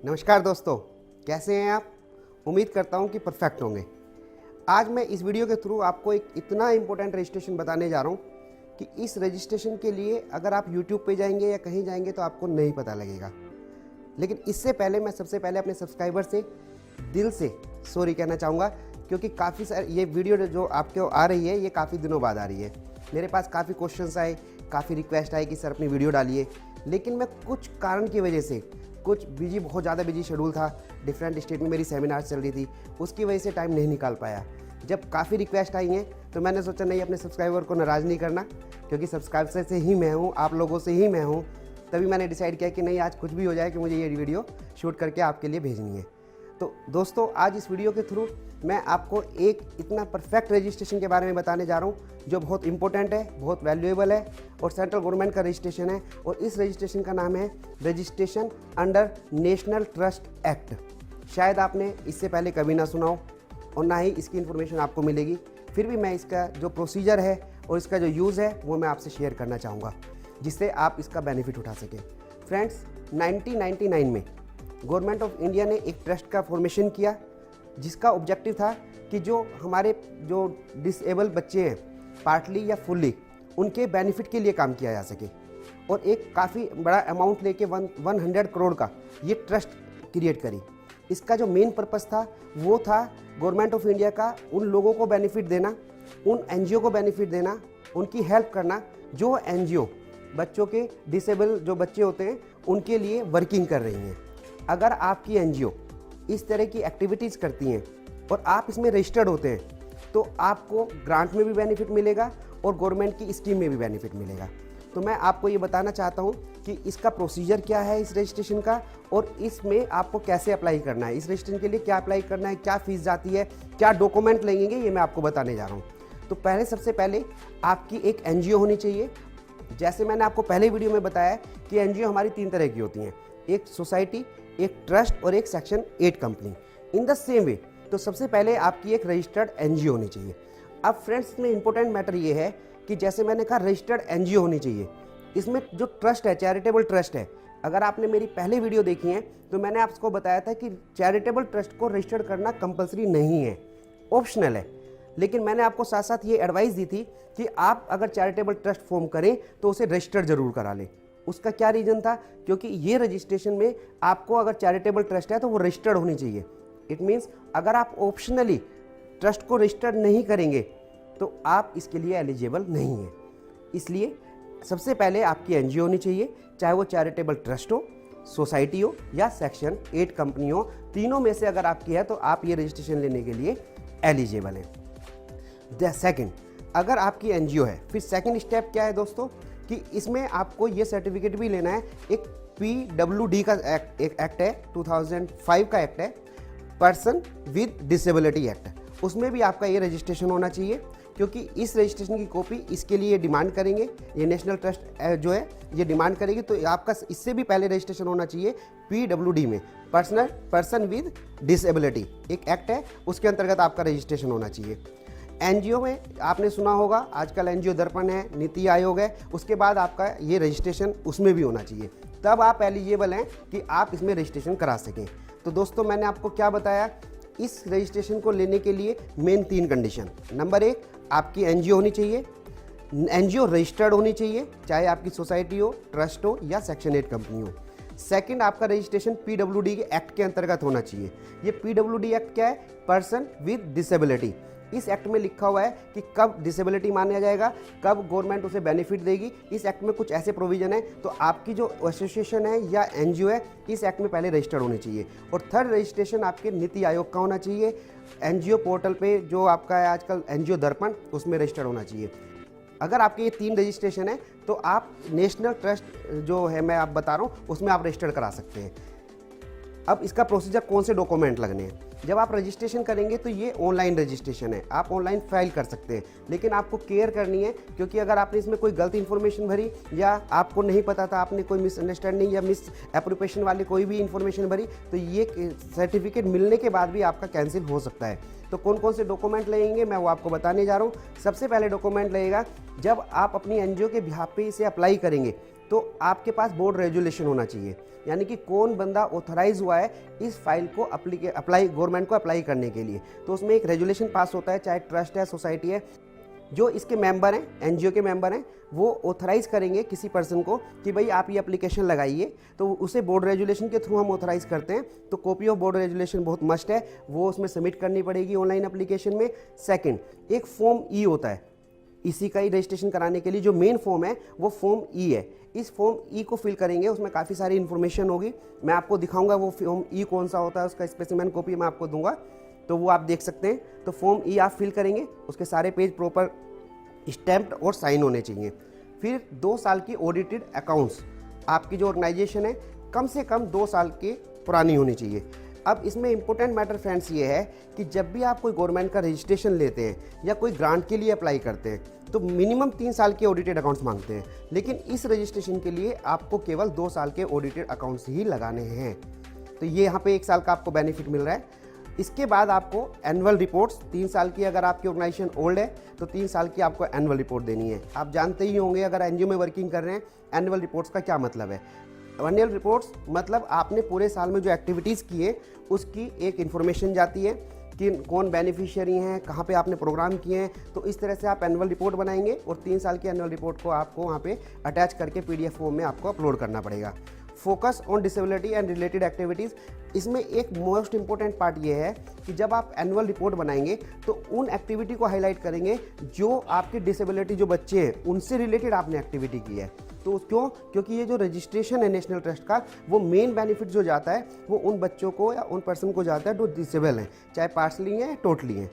नमस्कार दोस्तों, कैसे हैं आप? उम्मीद करता हूं कि परफेक्ट होंगे। आज मैं इस वीडियो के थ्रू आपको एक इतना इम्पोर्टेंट रजिस्ट्रेशन बताने जा रहा हूं कि इस रजिस्ट्रेशन के लिए अगर आप YouTube पे जाएंगे या कहीं जाएंगे तो आपको नहीं पता लगेगा। लेकिन इससे पहले मैं सबसे पहले अपने सब्सक्राइबर से दिल से सॉरी कहना चाहूँगा, क्योंकि काफ़ी सारे ये वीडियो जो आपको आ रही है ये काफ़ी दिनों बाद आ रही है। मेरे पास काफ़ी क्वेश्चंस आए, काफ़ी रिक्वेस्ट आए कि सर अपनी वीडियो डालिए, लेकिन मैं कुछ कारण की वजह से बहुत ज़्यादा बिजी शेड्यूल था, डिफरेंट स्टेट में मेरी सेमिनार चल रही थी, उसकी वजह से टाइम नहीं निकाल पाया। जब काफ़ी रिक्वेस्ट आई हैं तो मैंने सोचा नहीं, अपने सब्सक्राइबर को नाराज़ नहीं करना, क्योंकि सब्सक्राइबर से ही मैं हूँ, आप लोगों से ही मैं हूँ। तभी मैंने डिसाइड किया कि नहीं, आज कुछ भी हो जाए कि मुझे ये वीडियो शूट करके आपके लिए भेजनी है। तो दोस्तों, आज इस वीडियो के थ्रू मैं आपको एक इतना परफेक्ट रजिस्ट्रेशन के बारे में बताने जा रहा हूँ जो बहुत इंपॉर्टेंट है, बहुत वैल्यूएबल है और सेंट्रल गवर्नमेंट का रजिस्ट्रेशन है। और इस रजिस्ट्रेशन का नाम है registration under national trust act. शायद आपने इससे पहले कभी ना सुना हो और ना ही इसकी इन्फॉर्मेशन आपको मिलेगी, फिर भी मैं इसका जो प्रोसीजर है और इसका जो यूज़ है वो मैं आपसे शेयर करना चाहूँगा, जिससे आप इसका बेनिफिट उठा सकें। फ्रेंड्स, 1999 में गवर्नमेंट ऑफ इंडिया ने एक ट्रस्ट का फॉर्मेशन किया, जिसका ऑब्जेक्टिव था कि जो हमारे जो डिसेबल बच्चे हैं पार्टली या फुल्ली, उनके बेनिफिट के लिए काम किया जा सके। और एक काफ़ी बड़ा अमाउंट लेके 100 करोड़ का ये ट्रस्ट क्रिएट करी। इसका जो मेन पर्पस था वो था गवर्नमेंट ऑफ इंडिया का उन लोगों को बेनिफिट देना, उन एनजीओ को बेनिफिट देना, उनकी हेल्प करना जो एनजीओ बच्चों के डिसेबल जो बच्चे होते हैं उनके लिए वर्किंग कर रही हैं। अगर आपकी एनजीओ इस तरह की एक्टिविटीज़ करती हैं और आप इसमें रजिस्टर्ड होते हैं तो आपको ग्रांट में भी बेनिफिट मिलेगा और गवर्नमेंट की स्कीम में भी बेनिफिट मिलेगा। तो मैं आपको ये बताना चाहता हूँ कि इसका प्रोसीजर क्या है इस रजिस्ट्रेशन का, और इसमें आपको कैसे अप्लाई करना है, इस रजिस्ट्रेशन के लिए क्या अप्लाई करना है, क्या फीस जाती है, क्या डॉक्यूमेंट लगेंगे, ये मैं आपको बताने जा रहा हूँ। तो सबसे पहले आपकी एक एनजीओ होनी चाहिए। जैसे मैंने आपको पहले वीडियो में बताया कि एनजीओ हमारी 3 तरह की होती हैं, एक सोसाइटी, एक ट्रस्ट और एक section 8 company. In the same way, तो सबसे पहले आपकी एक रजिस्टर्ड एनजीओ होनी चाहिए। अब फ्रेंड्स, इसमें इंपॉर्टेंट मैटर ये है कि जैसे मैंने कहा रजिस्टर्ड एनजीओ होनी चाहिए। इसमें जो ट्रस्ट है, चैरिटेबल ट्रस्ट है, अगर आपने मेरी पहले वीडियो देखी है तो मैंने आपको बताया था कि चैरिटेबल ट्रस्ट को रजिस्टर्ड करना कंपलसरी नहीं है, ऑप्शनल है। लेकिन मैंने आपको साथ साथ ये एडवाइस दी थी कि आप अगर चैरिटेबल ट्रस्ट फॉर्म करें तो उसे रजिस्टर्ड जरूर करा लें। उसका क्या रीज़न था? क्योंकि ये रजिस्ट्रेशन में आपको अगर चैरिटेबल ट्रस्ट है तो वो रजिस्टर्ड होनी चाहिए। इट मीन्स अगर आप ऑप्शनली ट्रस्ट को रजिस्टर्ड नहीं करेंगे तो आप इसके लिए एलिजिबल नहीं हैं। इसलिए सबसे पहले आपकी एनजीओ होनी चाहिए, चाहे वो चैरिटेबल ट्रस्ट हो, सोसाइटी हो या सेक्शन 8 कंपनी हो। तीनों में से अगर आपकी है तो आप ये रजिस्ट्रेशन लेने के लिए एलिजिबल हैं। सेकंड, अगर आपकी एनजीओ है, फिर सेकंड स्टेप क्या है दोस्तों कि इसमें आपको ये सर्टिफिकेट भी लेना है। एक PWD का एक एक्ट है, 2005 का एक्ट है, पर्सन विद डिसेबिलिटी एक्ट। उसमें भी आपका ये रजिस्ट्रेशन होना चाहिए, क्योंकि इस रजिस्ट्रेशन की कॉपी इसके लिए डिमांड करेंगे, ये नेशनल ट्रस्ट जो है ये डिमांड करेगी। तो आपका इससे भी पहले रजिस्ट्रेशन होना चाहिए PWD में, पर्सन विद डिसेबिलिटी एक एक्ट है, उसके अंतर्गत आपका रजिस्ट्रेशन होना चाहिए। एनजीओ में आपने सुना होगा, आजकल एनजीओ दर्पण है, नीति आयोग है, उसके बाद आपका ये रजिस्ट्रेशन उसमें भी होना चाहिए, तब आप एलिजिबल हैं कि आप इसमें रजिस्ट्रेशन करा सकें। तो दोस्तों, मैंने आपको क्या बताया, इस रजिस्ट्रेशन को लेने के लिए मेन 3 कंडीशन। नंबर 1, आपकी एनजीओ होनी चाहिए, एनजीओ रजिस्टर्ड होनी चाहिए, चाहे आपकी सोसाइटी हो, ट्रस्ट हो या सेक्शन 8 कंपनी हो। सेकंड, आपका रजिस्ट्रेशन PWD के एक्ट के अंतर्गत होना चाहिए। ये PWD एक्ट क्या है? Person with disability. इस एक्ट में लिखा हुआ है कि कब डिसेबिलिटी माना जाएगा, कब गवर्नमेंट उसे बेनिफिट देगी। इस एक्ट में कुछ ऐसे प्रोविजन है, तो आपकी जो एसोसिएशन है या एनजीओ है इस एक्ट में पहले रजिस्टर्ड होनी चाहिए। और थर्ड, रजिस्ट्रेशन आपके नीति आयोग का होना चाहिए। एनजीओ पोर्टल पे जो आपका है आजकल एनजीओ दर्पण, उसमें रजिस्टर्ड होना चाहिए। अगर आपके ये 3 रजिस्ट्रेशन है तो आप नेशनल ट्रस्ट जो है मैं आप बता रहा हूँ उसमें आप रजिस्टर्ड करा सकते हैं। अब इसका प्रोसीजर कौन से डॉक्यूमेंट लगने हैं। जब आप रजिस्ट्रेशन करेंगे तो ये ऑनलाइन रजिस्ट्रेशन है, आप ऑनलाइन फाइल कर सकते हैं, लेकिन आपको केयर करनी है, क्योंकि अगर आपने इसमें कोई गलत इन्फॉर्मेशन भरी या आपको नहीं पता था, आपने कोई मिसअंडरस्टैंडिंग या मिस एप्रोप्रिएशन वाली कोई भी इन्फॉर्मेशन भरी, तो ये सर्टिफिकेट मिलने के बाद भी आपका कैंसिल हो सकता है। तो कौन कौन से डॉक्यूमेंट लगेंगे मैं वो आपको बताने जा रहा हूँ। सबसे पहले डॉक्यूमेंट लगेगा, जब आप अपनी एनजीओ के बिहाफ पे इसे अप्लाई करेंगे तो आपके पास बोर्ड रेजुलेशन होना चाहिए, यानी कि कौन बंदा ऑथराइज हुआ है इस फाइल को अप्लाई गवर्नमेंट को अप्लाई करने के लिए। तो उसमें एक रेजुलेशन पास होता है, चाहे ट्रस्ट है, सोसाइटी है, जो इसके मेंबर हैं, एनजीओ के मेंबर हैं, वो ऑथराइज़ करेंगे किसी पर्सन को कि भाई आप ये एप्लीकेशन लगाइए, तो उसे बोर्ड रेजुलेशन के थ्रू हम ऑथराइज़ करते हैं। तो कॉपी ऑफ बोर्ड रेजुलेशन बहुत मस्ट है, वो उसमें सबमिट करनी पड़ेगी ऑनलाइन एप्लीकेशन में। सेकंड, एक फॉर्म ई होता है, इसी का ही रजिस्ट्रेशन कराने के लिए जो मेन फॉर्म है वो फॉर्म ई है। इस फॉर्म ई को फिल करेंगे, उसमें काफ़ी सारी इन्फॉर्मेशन होगी, मैं आपको दिखाऊंगा वो फॉर्म ई कौन सा होता है, उसका स्पेसिमेन कॉपी मैं आपको दूंगा, तो वो आप देख सकते हैं। तो फॉर्म ई आप फिल करेंगे, उसके सारे पेज प्रॉपर स्टैम्प्ड और साइन होने चाहिए। फिर 2 साल की ऑडिटेड अकाउंट्स, आपकी जो ऑर्गेनाइजेशन है कम से कम 2 साल के पुरानी होनी चाहिए। अब इसमें इंपॉर्टेंट मैटर फ्रेंड्स ये है कि जब भी आप कोई गवर्नमेंट का रजिस्ट्रेशन लेते हैं या कोई ग्रांट के लिए अप्लाई करते हैं तो मिनिमम 3 साल के ऑडिटेड अकाउंट्स मांगते हैं, लेकिन इस रजिस्ट्रेशन के लिए आपको केवल 2 साल के ऑडिटेड अकाउंट्स ही लगाने हैं। तो ये यहाँ पे 1 साल का आपको बेनिफिट मिल रहा है। इसके बाद आपको एनुअल रिपोर्ट्स 3 साल की, अगर आपकी ऑर्गेनाइजेशन ओल्ड है तो 3 साल की आपको एनुअल रिपोर्ट देनी है। आप जानते ही होंगे अगर एनजीओ में वर्किंग कर रहे हैं, एनुअल रिपोर्ट्स का क्या मतलब है। एनुअल रिपोर्ट्स मतलब आपने पूरे साल में जो एक्टिविटीज़ की है उसकी एक इन्फॉर्मेशन जाती है कि कौन बेनिफिशियरी हैं, कहाँ पे आपने प्रोग्राम किए हैं। तो इस तरह से आप एनुअल रिपोर्ट बनाएंगे और 3 साल की एनुअल रिपोर्ट को आपको वहाँ पे अटैच करके पीडीएफ फॉर्म में आपको अपलोड करना पड़ेगा। Focus on disability and related activities, इसमें एक मोस्ट इंपॉर्टेंट पार्ट ये है कि जब आप एनुअल रिपोर्ट बनाएंगे तो उन एक्टिविटी को हाईलाइट करेंगे जो आपकी डिसेबिलिटी जो बच्चे हैं उनसे रिलेटेड आपने एक्टिविटी की है। तो क्यों? क्योंकि ये जो रजिस्ट्रेशन है नेशनल ट्रस्ट का, वो मेन बेनिफिट जो जाता है वो उन बच्चों को या उन पर्सन को जाता है जो डिसेबल हैं, चाहे पार्शली हैं टोटली हैं।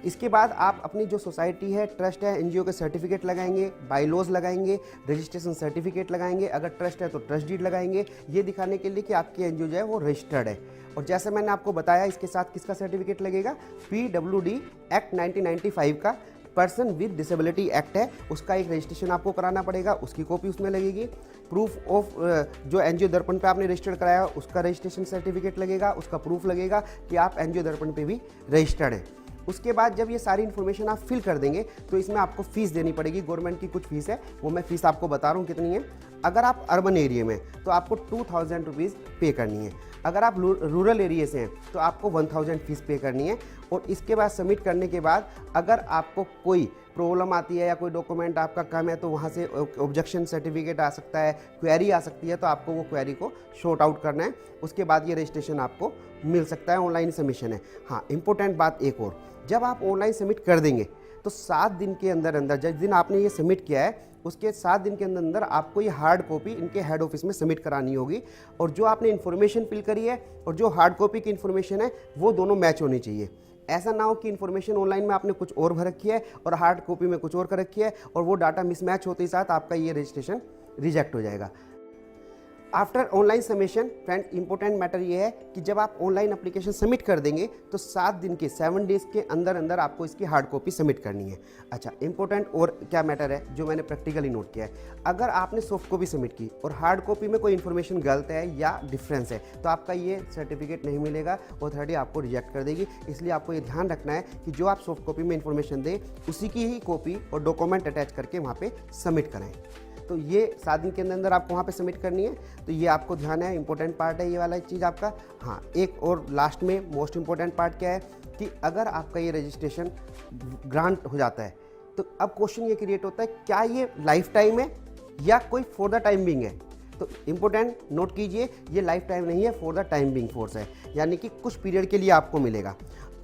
इसके बाद आप अपनी जो सोसाइटी है, ट्रस्ट है, एनजीओ के सर्टिफिकेट लगाएंगे, बाईलॉज लगाएंगे, रजिस्ट्रेशन सर्टिफिकेट लगाएंगे, अगर ट्रस्ट है तो ट्रस्ट डीड लगाएंगे, ये दिखाने के लिए कि आपकी एनजीओ जो है वो रजिस्टर्ड है। और जैसे मैंने आपको बताया इसके साथ किसका सर्टिफिकेट लगेगा, PWD एक्ट 1995 का पर्सन विद डिसेबिलिटी एक्ट है, उसका एक रजिस्ट्रेशन आपको कराना पड़ेगा, उसकी कॉपी उसमें लगेगी। प्रूफ ऑफ जो एनजीओ दर्पण पे आपने रजिस्टर्ड कराया उसका रजिस्ट्रेशन सर्टिफिकेट लगेगा, उसका प्रूफ लगेगा कि आप एनजीओ दर्पण पे भी रजिस्टर्ड हैं। उसके बाद जब ये सारी इन्फॉर्मेशन आप फिल कर देंगे तो इसमें आपको फीस देनी पड़ेगी, गवर्नमेंट की कुछ फीस है, वो मैं फीस आपको बता रहा हूँ कितनी है। अगर आप अर्बन एरिया में तो आपको 2000 रुपीज़ पे करनी है, अगर आप रूरल एरिया से हैं तो आपको 1000 फीस पे करनी है। और इसके बाद सबमिट करने के बाद अगर आपको कोई प्रॉब्लम आती है या कोई डॉक्यूमेंट आपका कम है तो वहाँ से ऑब्जेक्शन सर्टिफिकेट आ सकता है, क्वेरी आ सकती है, तो आपको वो क्वेरी को शॉर्ट आउट करना है। उसके बाद ये रजिस्ट्रेशन आपको मिल सकता है, ऑनलाइन सबमिशन है। हाँ, इंपॉर्टेंट बात एक और, जब आप ऑनलाइन सबमिट कर देंगे तो 7 दिन के अंदर अंदर, जिस दिन आपने ये सबमिट किया है उसके 7 दिन के अंदर अंदर आपको ये हार्ड कॉपी इनके हेड ऑफिस में सबमिट करानी होगी। और जो आपने इन्फॉर्मेशन फिल करी है और जो हार्ड कॉपी की इन्फॉर्मेशन है वो दोनों मैच होनी चाहिए। ऐसा ना हो कि इन्फॉर्मेशन ऑनलाइन में आपने कुछ और भर रखी है और हार्ड कॉपी में कुछ और कर रखी है और वो डाटा मिसमैच होते ही साथ आपका ये रजिस्ट्रेशन रिजेक्ट हो जाएगा। After online submission friend, important matter ये है कि जब आप ऑनलाइन एप्लीकेशन सबमिट कर देंगे तो 7 दिन के 7 डेज़ के अंदर अंदर आपको इसकी हार्ड कॉपी सबमिट करनी है। अच्छा, इंपॉर्टेंट और क्या मैटर है जो मैंने प्रैक्टिकली नोट किया है, अगर आपने सॉफ्ट कॉपी सबमिट की और हार्ड कॉपी में कोई इन्फॉर्मेशन गलत है या डिफरेंस है तो आपका ये सर्टिफिकेट नहीं मिलेगा, अथॉरिटी आपको रिजेक्ट कर देगी। इसलिए आपको ये ध्यान रखना है कि जो आप सॉफ्ट कॉपी में इन्फॉर्मेशन दें उसी की ही कॉपी और डॉक्यूमेंट अटैच करके वहाँ पर सबमिट कराएँ। तो ये 7 दिन के अंदर आपको वहाँ पे सबमिट करनी है। तो ये आपको ध्यान है, इंपॉर्टेंट पार्ट है ये वाला चीज़ आपका। हाँ, एक और लास्ट में मोस्ट इंपॉर्टेंट पार्ट क्या है कि अगर आपका ये रजिस्ट्रेशन ग्रांट हो जाता है तो अब क्वेश्चन ये क्रिएट होता है, क्या ये लाइफ टाइम है या कोई फॉर द टाइम बिंग है। तो इंपॉर्टेंट नोट कीजिए, ये लाइफ टाइम नहीं है, for the time being force है, यानी कि कुछ पीरियड के लिए आपको मिलेगा।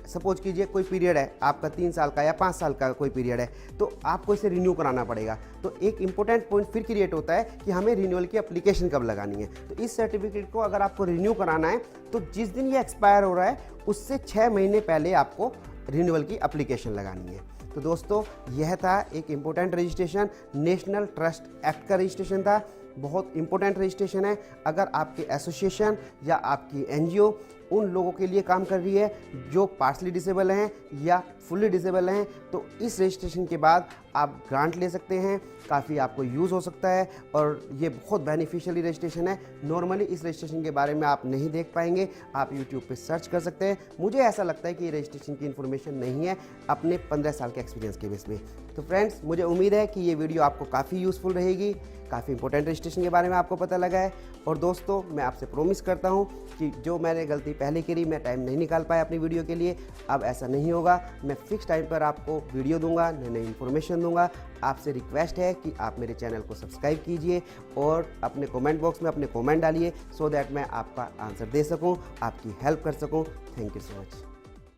सपोज कीजिए कोई पीरियड है आपका 3 साल का या 5 साल का कोई पीरियड है तो आपको इसे रिन्यू कराना पड़ेगा। तो एक इंपॉर्टेंट पॉइंट फिर क्रिएट होता है कि हमें रिन्यूअल की एप्लीकेशन कब लगानी है। तो इस सर्टिफिकेट को अगर आपको रिन्यू कराना है तो जिस दिन ये एक्सपायर हो रहा है उससे 6 महीने पहले आपको रिन्यूअल की एप्लीकेशन लगानी है। तो दोस्तों, यह था एक important registration, national trust act का रजिस्ट्रेशन था। बहुत इंपॉर्टेंट रजिस्ट्रेशन है। अगर आपके एसोसिएशन या आपकी एनजीओ उन लोगों के लिए काम कर रही है जो पार्शली डिसेबल हैं या फुल्ली डिसेबल हैं, तो इस रजिस्ट्रेशन के बाद आप ग्रांट ले सकते हैं, काफ़ी आपको यूज़ हो सकता है और ये बहुत बेनिफिशियली रजिस्ट्रेशन है। नॉर्मली इस रजिस्ट्रेशन के बारे में आप नहीं देख पाएंगे, आप यूट्यूब पे सर्च कर सकते हैं। मुझे ऐसा लगता है कि ये रजिस्ट्रेशन की इन्फॉर्मेशन नहीं है अपने 15 साल के एक्सपीरियंस के बेस में। तो फ्रेंड्स, मुझे उम्मीद है कि ये वीडियो आपको काफ़ी यूज़फुल रहेगी, काफ़ी इंपॉर्टेंट रजिस्ट्रेशन के बारे में आपको पता लगा है। और दोस्तों, मैं आपसे प्रॉमिस करता हूँ कि जो मैंने गलती पहले करी, मैं टाइम नहीं निकाल पाया अपनी वीडियो के लिए, अब ऐसा नहीं होगा। मैं फिक्स टाइम पर आपको वीडियो दूंगा, नई नई इन्फॉर्मेशन दूंगा। आपसे रिक्वेस्ट है कि आप मेरे चैनल को सब्सक्राइब कीजिए और अपने कमेंट बॉक्स में अपने कमेंट डालिए, सो दैट मैं आपका आंसर दे सकूं, आपकी हेल्प कर सकूं। Thank you so much.